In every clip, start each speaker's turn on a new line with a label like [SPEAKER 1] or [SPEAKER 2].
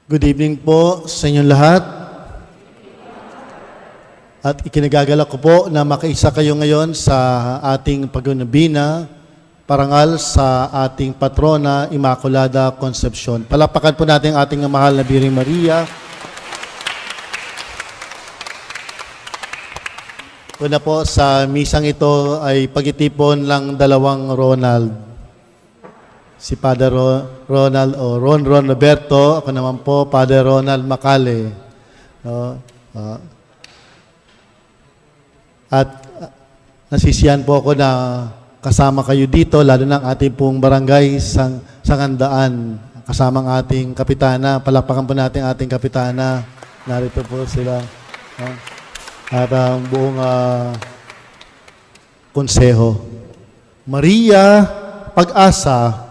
[SPEAKER 1] Good evening po sa inyong lahat. At ikinagagalak ko po na makaisa kayo ngayon sa ating pagunubina, parangal sa ating patrona, Immaculada Concepcion. Palapakan po natin ang ating mahal na Birheng Maria. Una po sa misang ito ay pagitipon lang dalawang Ronald. Si Father Ronald o Ron Roberto, ako naman po, Father Ronald Macale. At nasisiyan po ako na kasama kayo dito, lalo ng ating pong barangay Sangandaan, kasama ang ating kapitana. Palakpakan po natin ating kapitana. Narito po sila. At ang buong konseho. Maria, pag-asa,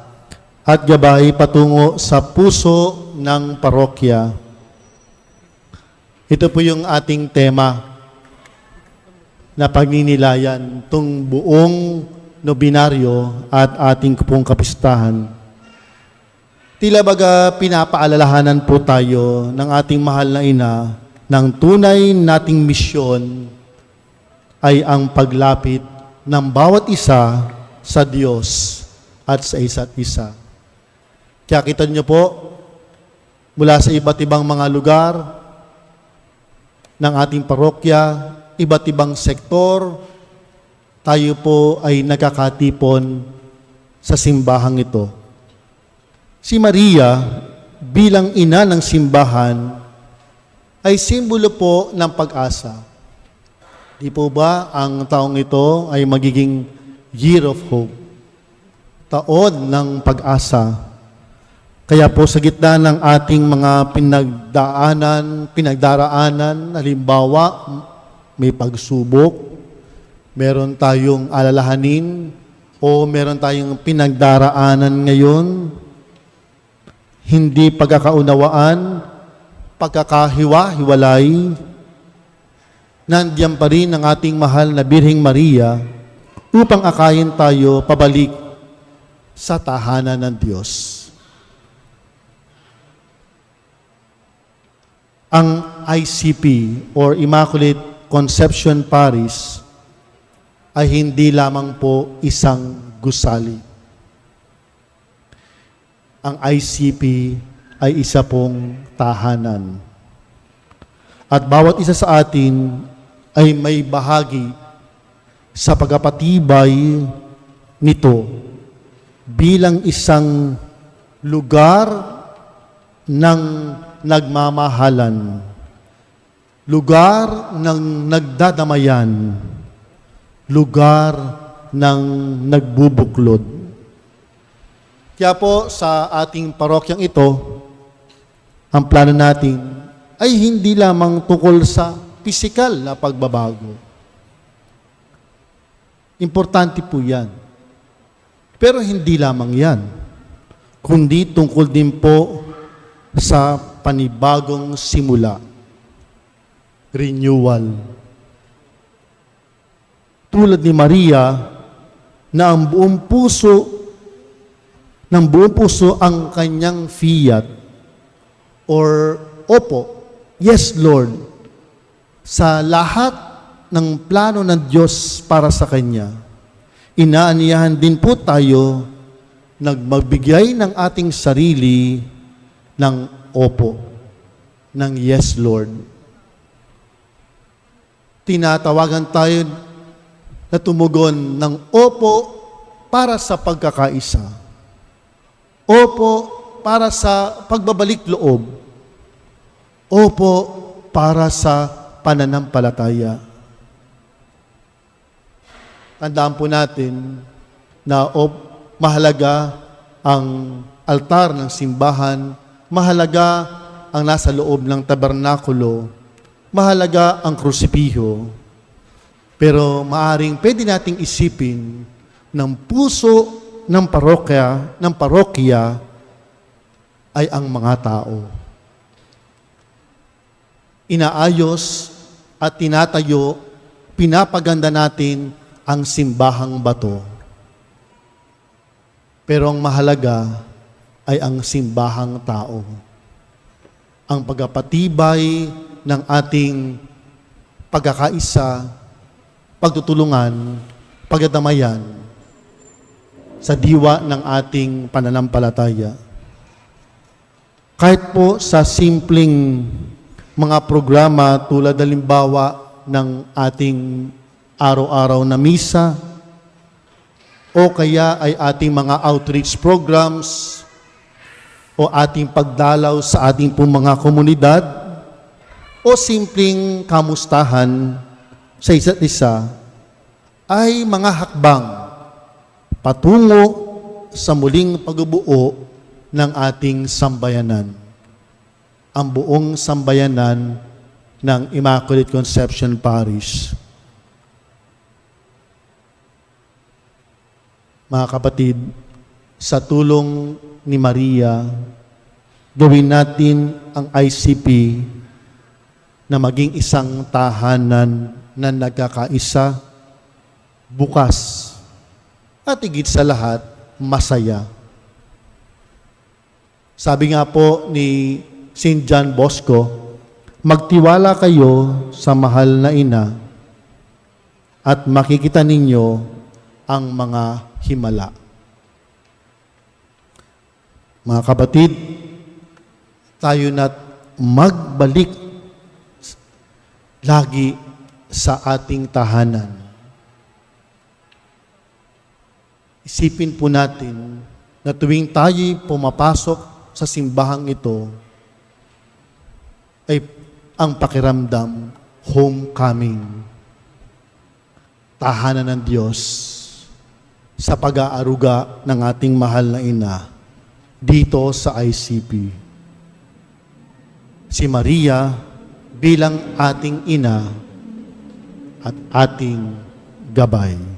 [SPEAKER 1] at gabay patungo sa puso ng parokya. Ito po yung ating tema na pagninilayan itong buong nobinaryo at ating pong kapistahan. Tila baga pinapaalalahanan po tayo ng ating mahal na ina ng tunay nating misyon ay ang paglapit ng bawat isa sa Diyos at sa isa't isa. Kaya kita niyo po, mula sa iba't ibang mga lugar ng ating parokya, iba't ibang sektor, tayo po ay nagkakatipon sa simbahang ito. Si Maria, bilang ina ng simbahan, ay simbolo po ng pag-asa. Di po ba ang taong ito ay magiging Year of Hope? Taon ng pag-asa. Kaya po sa gitna ng ating mga pinagdaraanan, halimbawa, may pagsubok, meron tayong alalahanin, o meron tayong pinagdaraanan ngayon, hindi pagkakaunawaan, pagkakahiwa-hiwalay, nandiyan pa rin ang ating mahal na Birheng Maria upang akayin tayo pabalik sa tahanan ng Diyos. Ang ICP or Immaculate Conception Parish ay hindi lamang po isang gusali. Ang ICP ay isa pong tahanan. At bawat isa sa atin ay may bahagi sa pagpapatibay nito bilang isang lugar ng nagmamahalan, lugar ng nagdadamayan, lugar ng nagbubuklod. Kaya po sa ating parokyang ito, ang plano natin ay hindi lamang tungkol sa pisikal na pagbabago. Importante po yan. Pero hindi lamang yan, kundi tungkol din po sa panibagong simula, renewal. Tulad ni Maria na ang buong puso ang kanyang fiat or opo, yes Lord, sa lahat ng plano ng Diyos para sa kanya. Inaaniyahan din po tayo nagmagbigay ng ating sarili ng opo, ng yes Lord. Tinatawagan tayo na tumugon ng opo para sa pagkakaisa. Opo para sa pagbabalik loob. Opo para sa pananampalataya. Tandaan po natin na mahalaga ang altar ng simbahan, mahalaga ang nasa loob ng tabernakulo, mahalaga ang krusipiho. Pero maaring pwede nating isipin ng puso ng parokya ay ang mga tao. Inaayos at tinatayo, pinapaganda natin ang simbahang bato. Pero ang mahalaga ay ang simbahang tao. ang pagpapatibay ng ating pagkakaisa, pagtutulungan, pagdadamayan sa diwa ng ating pananampalataya. Kahit po sa simpleng mga programa tulad halimbawa ng ating araw-araw na misa o kaya ay ating mga outreach programs o ating pagdalaw sa ating pong mga komunidad o simpleng kamustahan sa isa't isa ay mga hakbang patungo sa muling pagbubuo ng ating sambayanan. Ang buong sambayanan ng Immaculate Conception Parish. Mga kapatid, sa tulong ni Maria, gawin natin ang ICP na maging isang tahanan na nagkakaisa, bukas, at higit sa lahat, masaya. Sabi nga po ni St. John Bosco, magtiwala kayo sa mahal na ina at makikita ninyo ang mga himala. Mga kapatid, tayo na't magbalik lagi sa ating tahanan. Isipin po natin na tuwing tayo'y pumapasok sa simbahang ito, ay ang pakiramdam, homecoming. Tahanan ng Diyos sa pag-aaruga ng ating mahal na ina dito sa ICP. Si Maria bilang ating ina at ating gabay.